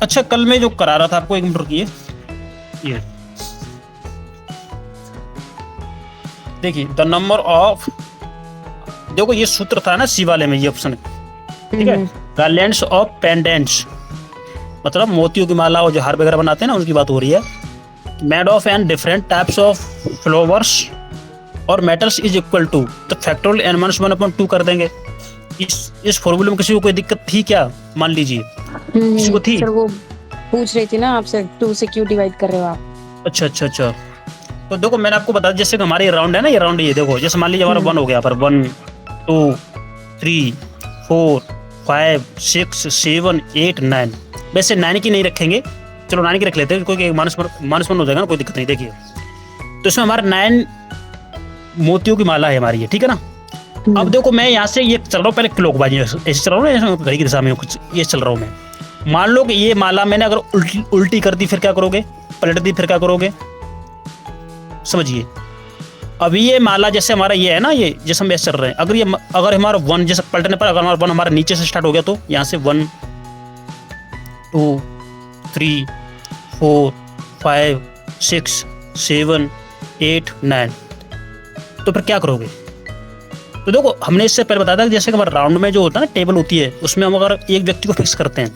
अच्छा, कल मैं जो करा रहा था आपको, एक मिनट रुकिए। ये देखिए, द नंबर ऑफ, देखो ये सूत्र था ना सी वाले में, ये ऑप्शन, ठीक है। गार्लैंड्स ऑफ पेंडेंट्स, मतलब मोतियों की माला और जो हार वगैरह बनाते हैं ना, उनकी बात हो रही है। Made of and different types of flowers और मेटल्स इज इक्वल टू, तो फैक्टोरियल n माइनस 1/2 कर देंगे। इस फॉर्मूले में किसी को कोई दिक्कत थी क्या, मान लीजिए किसी को थी? सर वो पूछ रही थी ना आपसे, 2 से क्यों डिवाइड कर रहे हो आप? अच्छा अच्छा अच्छा, तो देखो मैंने आपको बताया, जैसे कि हमारे राउंड है ना, ये राउंड, ये देखो जैसे मान लीजिए हमारा 1 हो गया, पर 1 2 3 4 5 6 7 8 9, वैसे 9 की नहीं रखेंगे, चलो 9 की रख लेते हैं, कोई -1 हो जाएगा ना, कोई दिक्कत नहीं। देखिए तो इसमें हमारा 9 मोतियों की माला है हमारी, ये ठीक है ना। अब देखो मैं यहाँ से ये चल रहा हूँ, पहले क्लॉकवाइज ऐसे चल रहा हूँ ना, घड़ी की दिशा में कुछ ये चल रहा हूँ मैं। मान लो कि ये माला मैंने अगर उल्टी कर दी, फिर क्या करोगे? पलट दी, फिर क्या करोगे? समझिए, अभी ये माला जैसे हमारा ये है ना, ये जैसे हम ऐसे चल रहे हैं, अगर हमारा 1 जैसे पलटने पर अगर हमारा 1 हमारा नीचे से स्टार्ट हो गया, तो यहाँ से 1 2 3 4 5 6 7 8 9, तो फिर क्या करोगे? तो देखो हमने इससे पहले बताया था कि जैसे कि हमारे राउंड में जो होता है ना, टेबल होती है, उसमें हम अगर एक व्यक्ति को फिक्स करते हैं,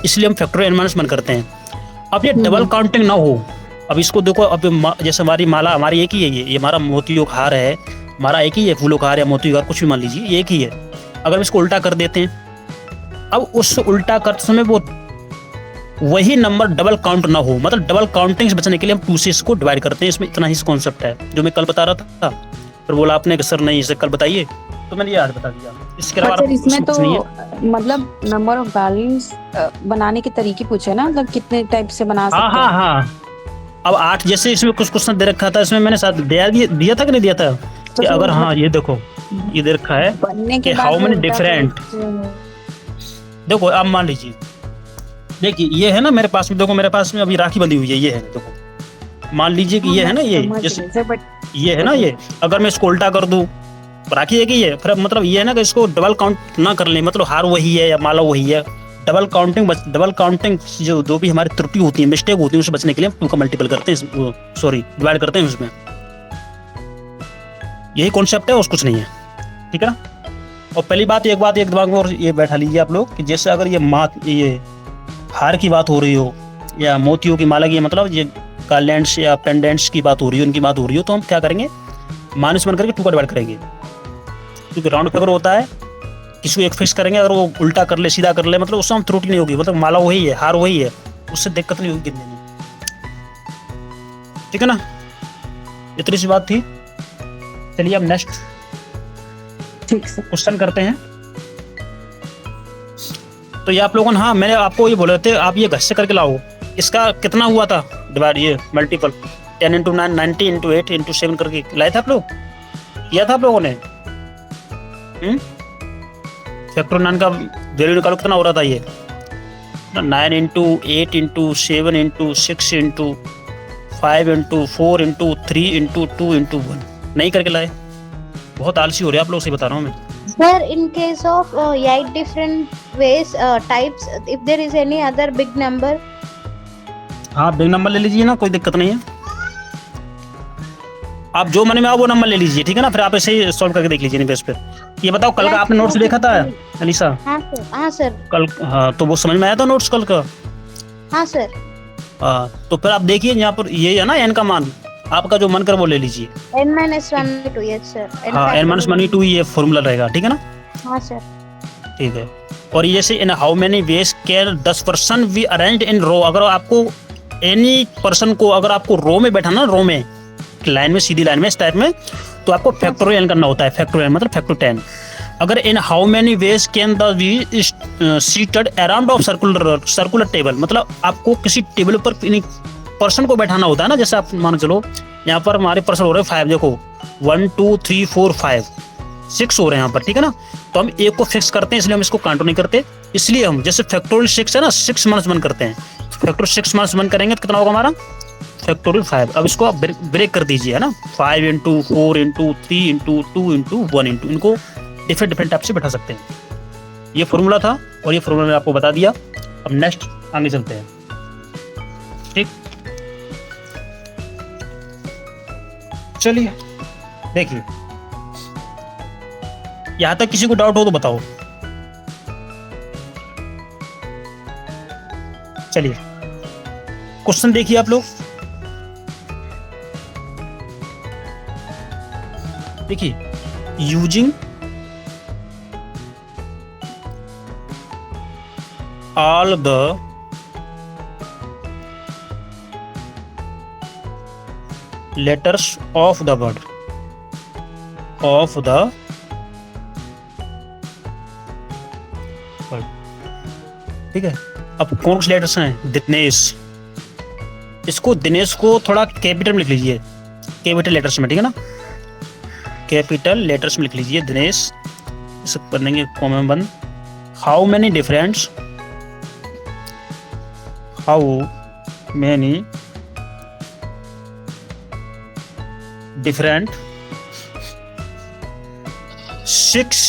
इसलिए हम फैक्टोरियल n माइनस 1 करते हैं। अब ये डबल काउंटिंग ना हो, अब इसको देखो, अब जैसे हमारी माला हमारी एक ही है, ये हमारा मोतियों का हार है, हमारा एक ही है, फूलों का हार या मोतियों का हार, कुछ भी मान लीजिए, ये एक ही है। अगर हम इसको उल्टा कर देते हैं, अब उस उल्टा करते समय वो वही नंबर डबल काउंट ना हो, मतलब डबल काउंटिंग से बचने के लिए हम 2 से इसको डिवाइड करते हैं। इसमें इतना ही कॉन्सेप्ट है जो मैं कल बता रहा था, फिर बोला आपने कि सर नहीं इसे कल बताइए, तो मैंने ये आज बता दिया। इसके अलावा इसमें तो मतलब नंबर ऑफ बैलेंस बनाने के तरीके पूछे ना, मतलब कितने टाइप से बना सकते हैं? हाँ, अब 8 जैसे इसमें कुछ क्वेश्चन दे रखा था, इसमें मैंने साथ दिया था कि नहीं दिया था तो कि अगर, हाँ ये देखो ये दे रखा है कि हाउ मेनी डिफरेंट, देखो अब मान लीजिए, देखिए ये है ना मेरे पास में, देखो मेरे पास में अभी राखी बंधी हुई है, ये है, देखो मान लीजिए कि ये है ना, ये जैसे ये है ना, ये अगर मैं इसको उल्टा कर दूं, राखी है कि ये, फिर मतलब ये है ना कि इसको डबल काउंट ना कर ले, मतलब हार वही है या माला वही है, डबल काउंटिंग जो भी हमारी त्रुटि होती है, मिस्टेक होती है, उससे बचने के लिए हम 2 का मल्टीपल करते हैं, सॉरी डिवाइड करते हैं उसमें। यही कॉन्सेप्ट है और कुछ नहीं है, ठीक है ना। और पहली बात एक दिमाग में और ये बैठा लीजिए आप लोग कि जैसे अगर ये हार की बात हो रही हो या मोतियों की माला की, मतलब ये गार्लैंड्स या पेंडेंट्स की बात हो रही हो, उनकी बात हो रही हो, तो हम क्या करेंगे? -1 करके 2 का डिवाइड करेंगे, क्योंकि राउंड फिगर होता है, किसी को एक फिक्स करेंगे, अगर वो उल्टा कर ले सीधा कर ले, मतलब उससे हम त्रुटि नहीं होगी, मतलब माला वही है, हार वही है, उससे दिक्कत नहीं होगी गिनने में, ठीक है ना। इतनी सी बात थी। चलिए अब नेक्स्ट क्वेश्चन करते हैं। तो ये आप लोगों ने, हाँ मैंने आपको ये बोले थे, आप ये घर से करके लाओ। इसका कितना हुआ था डिवाइड, ये मल्टीपल 10 × 9 90 × 8 × 7 करके लाए थे आप लोग, किया था आप लोगों ने? फैक्टोरियल 9 का वैल्यू निकालो, कितना हो रहा था ये? 9 × 8 × 7 × 6 × 5 × 4 × 3 × 2 × 1, नहीं करके लाए? बहुत आलसी हो रहे आप लोग, सही बता रहा हूँ मैं। Sir, in case of 8 different ways, types, if there is any other big number, हाँ बिग नंबर ले लीजिए ना, कोई दिक्कत नहीं है, आप जो मन में आओ वो नंबर ले लीजिए, ठीक है ना। फिर आप ऐसे ही सॉल्व करके देख लीजिए बेस पे। ये बताओ कल का आपने नोट्स देखा था अलीसा? हाँ सर कल, हाँ तो वो समझ में आया था नोट्स कल का? हाँ सर। हाँ तो फिर आप देखिए यहाँ पर ये है ना n का मान, आपका जो मन कर वो ले लीजिए। n-1/2, yes sir। हाँ n-1/2 ये फॉर्मूला रहेगा, ठीक है ना। हाँ सर ठीक है। और ये जैसे in how many ways can 10 person we arrange in row, अगर आपको एनी पर्सन को अगर आपको रो में बैठाना, रो में लाइन में, सीधी लाइन में, इस टाइप में, तो आपको फैक्टोरियल करना होता है। फैक्टोरियल मतलब फैक्टर 10। अगर in how many ways can the we seated around of circular table, मतलब आपको किसी टेबल पर पर्सन को बैठाना होता है ना। जैसे आप मान चलो यहाँ पर हमारे पर्सन हो रहे हैं 5, देखो 1 2 3 4 5 6 हो रहे हैं यहाँ पर, ठीक है ना। तो हम एक को फिक्स करते हैं, इसलिए हम इसको काउंट नहीं करते। इसलिए हम जैसे फैक्टोरियल 6 है ना, 6 - 1 करते हैं। फैक्टोरियल 6 - 1 करेंगे तो कितना होगा हमारा? फैक्टोरियल 5। अब इसको आप ब्रेक कर दीजिए, है ना। 5 × 4 × 3 × 2 × 1 × इनको डिफरेंट टाइप से बैठा सकते हैं। ये फॉर्मूला था और ये फॉर्मूला मैंने आपको बता दिया। अब नेक्स्ट आगे चलते हैं। ठीक, चलिए देखिए, यहां तक किसी को डाउट हो तो बताओ। चलिए क्वेश्चन देखिए आप लोग, देखिए, using all the letters of the word ठीक है। अब कौन से लेटर्स हैं? दिनेश, इसको दिनेश को थोड़ा कैपिटल में लिख लीजिए, कैपिटल लेटर्स में, ठीक है ना, कैपिटल लेटर्स में लिख लीजिए दिनेश, इसे कर देंगे कॉमा में बंद। How many डिफरेंट्स, how many different 6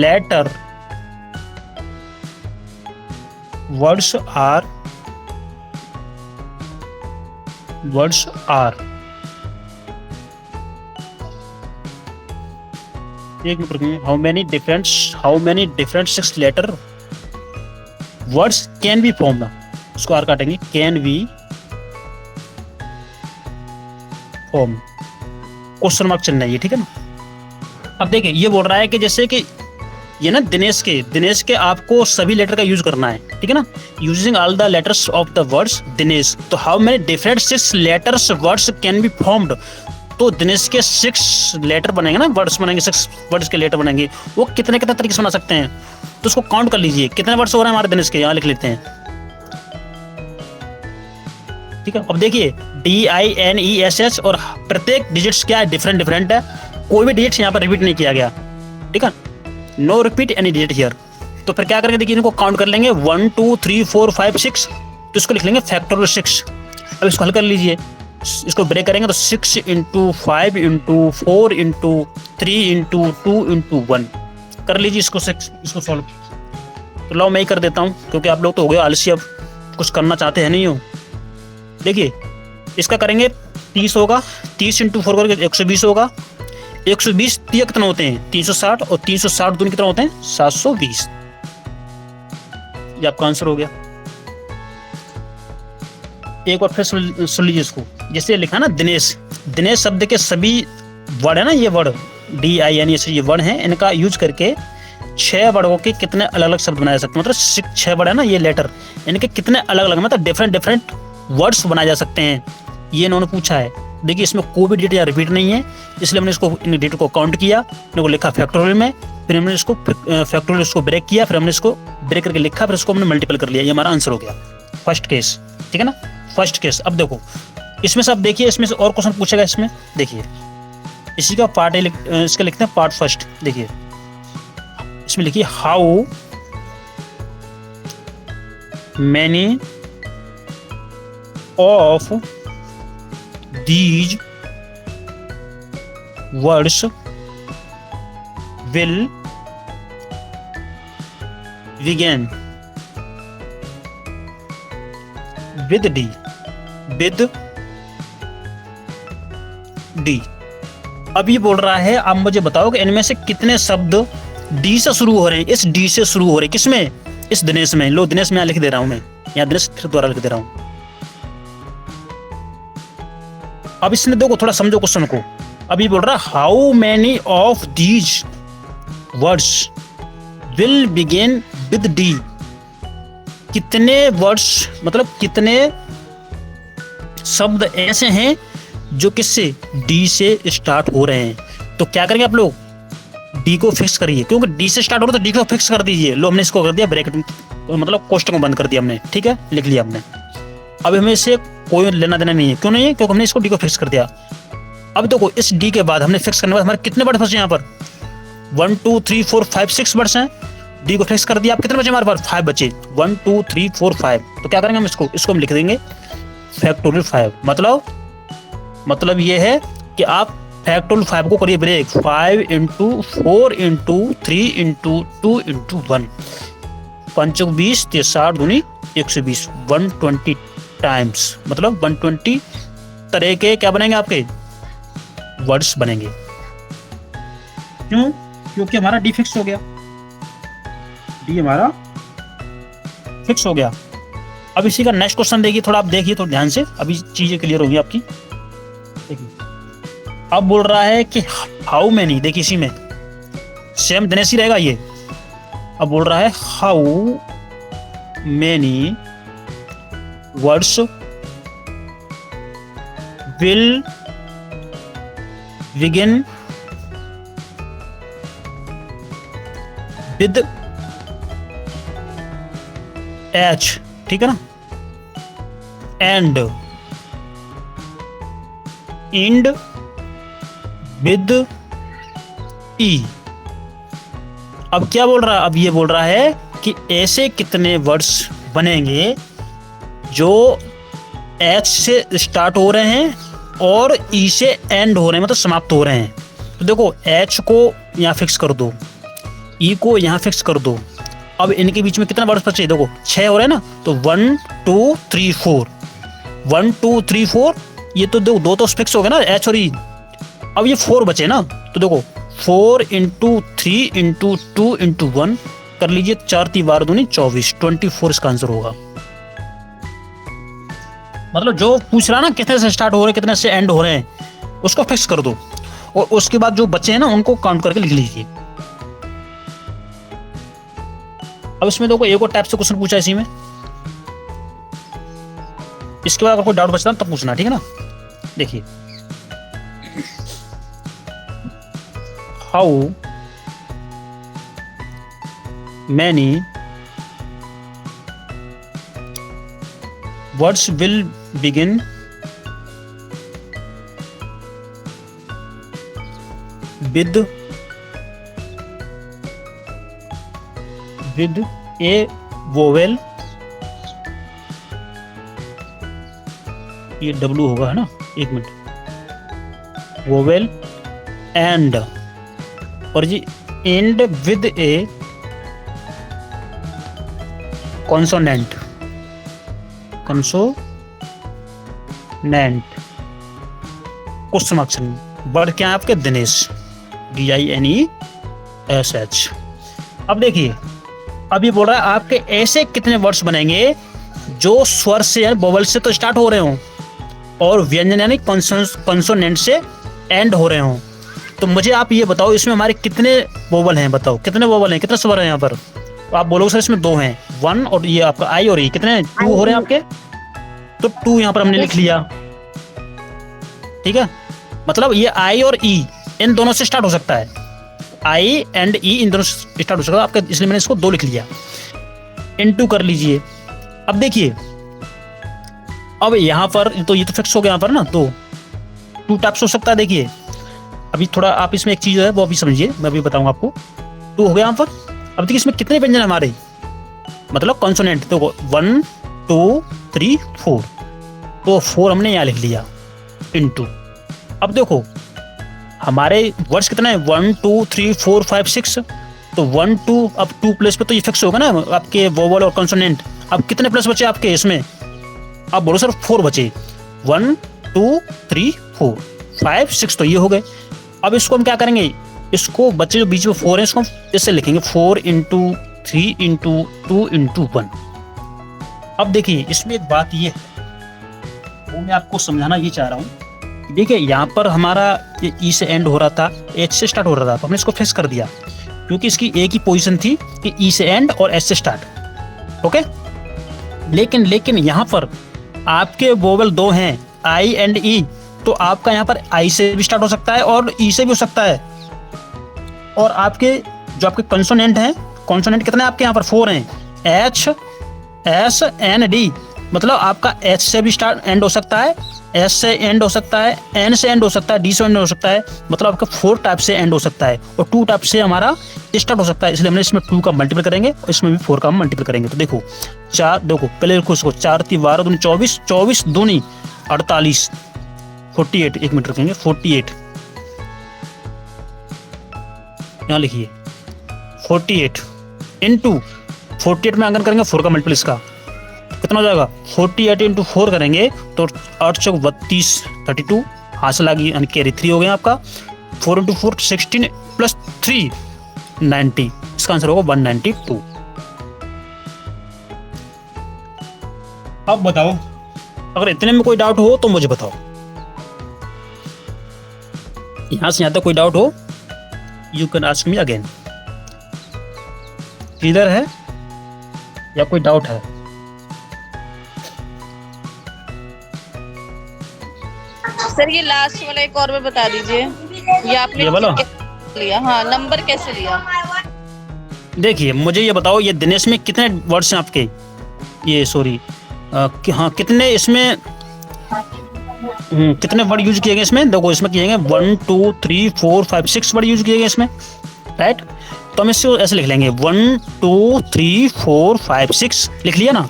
letter words are एक मिनट रुकिए, how many different 6 letter words can B form ना, उसको आर काटेंगे, can be form, question mark चलना है, ठीक है ना। अब देखिए ये बोल रहा है कि जैसे कि ये ना दिनेश के आपको सभी लेटर का यूज करना है, ठीक है ना, using all the letters of the words Dinesh, तो how many different 6 letters words can be formed, तो दिनेश के 6 लेटर बनेंगे ना, वर्ड्स बनेंगे, 6 वर्ड्स के लेटर बनेंगे, वो कितने तरीके से बना सकते हैं, तो उसको काउंट कर लीजिए कितने वर्ड्स हो रहे हैं हमारे दिनेश के, यहाँ लिख लेते हैं, ठीक है। अब देखिए DINESS और प्रत्येक डिजिट्स क्या है, डिफरेंट है, कोई भी डिजिट यहाँ पर रिपीट नहीं किया गया, ठीक है, no repeat any digit here. तो फिर क्या करेंगे, देखिए इनको काउंट कर लेंगे 1 2 3 4 5 6, तो इसको लिख लेंगे फैक्टोरियल 6। अब इसको हल कर लीजिए, इसको ब्रेक करेंगे तो 6 × 5 × 4 × 3 × 2 × 1 कर लीजिए इसको सॉल्व। तो लो मैं ही कर देता हूँ, क्योंकि आप लोग तो हो गए आलसी, अब कुछ करना चाहते हैं नहीं हो। देखिए इसका करेंगे 30 होगा, 30 × 4 करके 120 होगा, 120 3 कितना होते हैं 360, और 360 दूनी कितना होते हैं 720, ये आपका आंसर हो गया। एक बार फिर सुन लीजिए इसको, जैसे लिखा ना दिनेश शब्द के सभी वर्ड है ना, ये वर्ड DINESS ये वर्ड हैं, इनका यूज करके 6 वर्डों के कितने अलग अलग शब्द बनाए जा सकते हैं, मतलब 6 वर्ड है ना ये लेटर, इनके कितने अलग अलग मतलब डिफरेंट वर्ड्स बनाए जा सकते हैं, ये इन्होंने पूछा है। देखिए इसमें कोई भी डिजिट या रिपीट नहीं है, इसलिए हमने इसको इन डिजिट को काउंट किया, इनको लिखा फैक्टोरियल में, फिर हमने इसको फैक्टोरियल इसको ब्रेक किया, फिर हमने इसको ब्रेक करके लिखा, फिर इसको हमने मल्टीपल कर लिया, ये हमारा आंसर हो गया फर्स्ट केस, ठीक है ना, फर्स्ट केस। अब देखो इसमें से, अब देखिए इसमें से और क्वेश्चन पूछेगा, इसमें देखिए इसी का पार्ट इसका लिखते हैं पार्ट फर्स्ट। देखिए इसमें लिखिए how many of these words will begin with D, अब ये बोल रहा है आप मुझे बताओ कि इनमें से कितने शब्द डी से शुरू हो रहे हैं, इस डी से शुरू हो रहे हैं, किसमें, इस दिनेश में। लो दिनेश में यहाँ लिख दे रहा हूं मैं, यहाँ दिनेश फिर द्वारा लिख दे रहा हूं। अब इसने देखो थोड़ा समझो क्वेश्चन को, अब ये बोल रहा है how many of these words will begin with D, कितने वर्ड्स मतलब कितने शब्द ऐसे हैं जो किससे, डी से स्टार्ट हो रहे हैं। तो क्या करेंगे आप लोग, डी को फिक्स करिए, क्योंकि डी से स्टार्ट हो रहा है तो डी को फिक्स कर दीजिए। लो हमने इसको कर दिया ब्रैकेट, मतलब क्वेश्चन को बंद कर दिया हमने, ठीक है, लिख लिया हमने। अब हमें इससे कोई लेना देना नहीं है, क्यों नहीं है, क्योंकि हमने इसको डी को फिक्स कर दिया। अब देखो इस डी के बाद हमने फिक्स करने के बाद हमारे कितने वर्ड फंसे यहाँ पर, 1 2 3 4 5 6 वर्ड्स हैं, डी को फिक्स कर दिया। अब कितने बचे हमारे पास, 5 बचे, 1 2 3 4 5। तो क्या करेंगे हम इसको हम लिख देंगे फैक्टोरियल 5। मतलब ये है कि आप फैक्टोरियल 5 को करिए ब्रेक, 5 × 4 × 3 × 2 × 1। 5 20, 60 दूनी 120, 120 टाइम्स, मतलब 120 तरह के क्या बनेंगे आपके वर्ड्स बनेंगे। क्यों? क्योंकि हमारा डी फिक्स हो गया, डी हमारा फिक्स हो गया। अब इसी का नेक्स्ट क्वेश्चन देखिए, थोड़ा आप देखिए तो ध्यान से, अभी चीजें क्लियर होगी आपकी। देखिए अब बोल रहा है कि हाउ मैनी, देखिए इसी में सेम दिनेश ही रहेगा ये। अब बोल रहा है how many words will begin with H, ठीक है ना, एंड एंड विद ई। अब क्या बोल रहा है? अब ये बोल रहा है कि ऐसे कितने वर्ड्स बनेंगे जो एच से स्टार्ट हो रहे हैं और ई से एंड हो रहे हैं, मतलब समाप्त हो रहे हैं। तो देखो एच को यहाँ फिक्स कर दो, ई को यहाँ फिक्स कर दो। अब इनके बीच में कितना वर्ड्स बचे? देखो 6 हो रहे हैं ना, तो 1 2 3 4, 1 2 3 4, ये तो देखो 2 तो फिक्स हो गए ना एच और ई। अब ये 4 बचे ना, तो देखो 4 × 3 × 2 × 1 कर लीजिए, 4 3 12 दूनी 24, 24 इसका आंसर होगा। मतलब जो पूछ रहा ना कितने से स्टार्ट हो रहे हैं कितने से एंड हो रहे हैं, उसको फिक्स कर दो और उसके बाद जो बचे हैं ना उनको काउंट करके लिख लीजिए। अब इसमें देखो एक और टाइप से क्वेश्चन पूछा इसी में, इसके बाद अगर कोई डाउट बचता है तब पूछना, ठीक है ना। देखिए how many words will begin with a vowel, ये डब्लू होगा है ना, एक मिनट, वोवेल एंड, और जी end with a consonant, consonant question mark. Word क्या है आपके? दिनेश, DINESH। अब देखिए अब ये बोल रहा है आपके ऐसे कितने वर्ड्स बनेंगे जो स्वर से यानी वोवेल से तो स्टार्ट हो रहे हो और व्यंजन यानी कॉन्सोनेंट से एंड हो रहे हो। तो मुझे आप ये बताओ इसमें हमारे कितने वोवेल हैं, बताओ कितने वोवेल हैं, कितने स्वर हैं यहाँ पर? तो आप बोलोगे सर इसमें 2 हैं, 1 और ये आपका आई और ई, कितने 2 हो रहे हैं आपके, तो 2 यहाँ पर हमने लिख लिया, ठीक है। मतलब ये आई और ई इन दोनों से स्टार्ट हो सकता है, आई एंड ई इन दोनों से स्टार्ट हो सकता है आपका, इसलिए मैंने इसको 2 लिख लिया, इनटू कर लीजिए। अब देखिए अब यहाँ पर तो ये तो फिक्स हो गया यहाँ पर ना, 2 टाइप्स हो सकता है। देखिए अभी थोड़ा आप इसमें एक चीज है वो अभी समझिए, मैं अभी बताऊंगा आपको। 2 हो गया यहाँ पर। अब देखिए इसमें कितने व्यंजन हमारे, मतलब कॉन्सोनेंट, तो 1 2 3 4, तो 4 हमने यहाँ लिख लिया इनटू। अब देखो हमारे वर्ड्स कितने हैं, 1 2 3 4 5 6, तो 1 2, अब 2 प्लस पे तो ये फिक्स होगा ना आपके वोवेल और कॉन्सोनेंट। अब कितने प्लस बचे आपके इसमें? अब बोलो सर 4 बचे, 1 2 3 4 5 6, तो ये हो गए। अब इसको हम क्या करेंगे, इसको बच्चे जो बीच में 4 है इसको हम इससे लिखेंगे 4 × 3 × 2 × 1। अब देखिए इसमें एक बात ये है वो मैं आपको समझाना ये चाह रहा हूँ। देखिए यहाँ पर हमारा ये ई से एंड हो रहा था, एच से स्टार्ट हो रहा था, तो हमने इसको फिक्स कर दिया क्योंकि इसकी एक ही पोजीशन थी कि ई से एंड और एच से स्टार्ट, ओके। लेकिन यहाँ पर आपके वोवेल 2 हैं, आई एंड ई, तो आपका यहाँ पर आई से भी स्टार्ट हो सकता है और ई से भी हो सकता है। और आपके जो आपके कंसोनेंट हैं, कॉन्सोनेंट कितने आपके यहाँ पर 4 हैं, एच एस एन डी, मतलब आपका एच से भी स्टार्ट एंड हो सकता है, एस से एंड हो सकता है, एन से एंड हो सकता है, डी से एंड हो सकता है, मतलब आपका 4 टाइप से एंड हो सकता है और 2 टाइप से हमारा स्टार्ट हो सकता है। इसलिए हमने इसमें 2 का मल्टीपल करेंगे और इसमें भी 4 का मल्टीपल करेंगे। तो देखो 4, देखो पहले लिखो इसको, 4 3 12 दूनी 24, 24 दूनी 48, 48, 1 मिनट रखेंगे, 48 यहाँ लिखिए, 48 इनटू 48 में अंकन करेंगे 4 का मल्टीपल इसका कितना हो जाएगा 48 इंटू 4 करेंगे तो 8 चौक 32 32 हासिल आ गई यानी कैरी 3 हो गया आपका 4 इंटू 4 16 प्लस 3 90 इसका आंसर होगा 192। अब बताओ अगर इतने में कोई डाउट हो तो मुझे बताओ, यहां से यहां तक कोई डाउट हो you can ask me again. Clear है या कोई डाउट है? सर ये लास्ट वाला एक और बार बता दीजिए, ये आपने ये वाला? कैसे लिया? हाँ, नंबर कैसे लिया? देखिए मुझे ये बताओ ये दिनेश में कितने वर्ड्स हैं आपके, ये सॉरी हाँ कितने इसमें कितने वर्ड यूज किए गए इसमें? देखो इसमें किए गए 1 2 3 4 5 6 वर्ड यूज किए गए इसमें, राइट? तो हम इसको ऐसे लिख लेंगे 1 2 3 4 5 6 लिख लिया ना।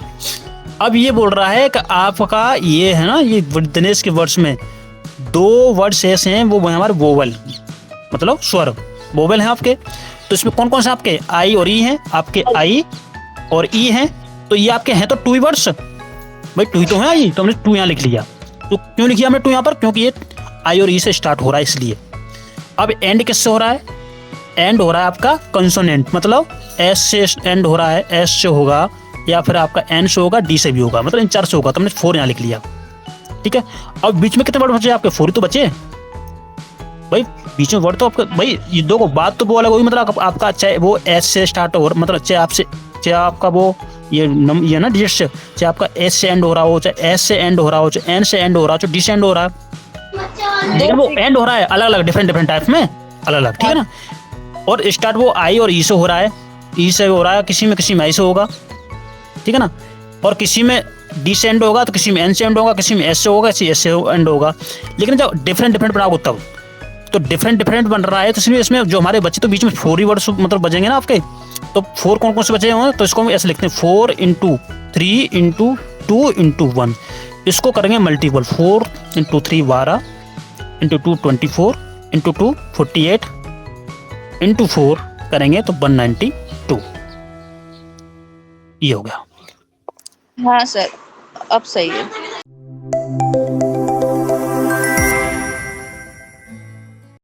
अब ये बोल रहा है कि आपका ये है ना ये दिनेश के वर्ड्स में 2 वर्ड्स ऐसे हैं वो हमारे वोवल मतलब स्वर वोवल हैं आपके। तो इसमें कौन कौन से आपके आई और ई हैं, आपके आई और ई हैं। तो ये आपके हैं तो 2 वर्ड्स भाई, 2 ही तो है आई, तो हमने 2 यहाँ लिख लिया। तो क्यों लिखिए हमने 2 यहाँ पर? क्योंकि ये आई और ई से स्टार्ट हो रहा है इसलिए। अब एंड किससे हो रहा है? एंड हो रहा है आपका कंसोनेंट मतलब एस से एंड हो रहा है, एस से होगा या फिर आपका एन से होगा, डी से भी होगा, मतलब इन 4 से होगा। तो हमने 4 यहाँ लिख लिया, ठीक है। अब बीच में कितने वर्ड बचे आपके? 4 ही तो बचे भाई, बीच में वर्ड तो आपका भाई ये दो को बात तो वो अलग होगी, मतलब आपका चाहे वो एस से स्टार्ट हो मतलब चाहे आपका वो ये ना डिजिट से चाहे आपका एस से एंड हो रहा हो, चाहे एस से एंड हो रहा हो, चाहे एन से एंड हो रहा हो, चाहे डी से एंड हो रहा है, लेकिन वो एंड हो रहा है अलग अलग डिफरेंट टाइप में अलग अलग, ठीक है ना। और स्टार्ट वो आई और ई से हो रहा है, ई से हो रहा है, किसी में आई से होगा, ठीक है ना। और किसी में डी से एंड होगा तो किसी में एन से एंड होगा, किसी में एस से होगा, किसी एस से एंड होगा। लेकिन जब डिफरेंट बनाओगे तब तो डिफरेंट बन रहा है, तो इसलिए इसमें जो हमारे बच्चे तो बीच में 4 ही वर्ड्स मतलब बचेंगे ना आपके। तो 4 कौन कौन से बचे होंगे? तो इसको हम ऐसे लिखते हैं 4 इंटू 3 इंटू 2 इंटू 1। इसको करेंगे multiple 4 into 3 12 into 2 24 into 2 48 into 4 करेंगे तो 192। ये हो गया। हाँ सर, अब सही है।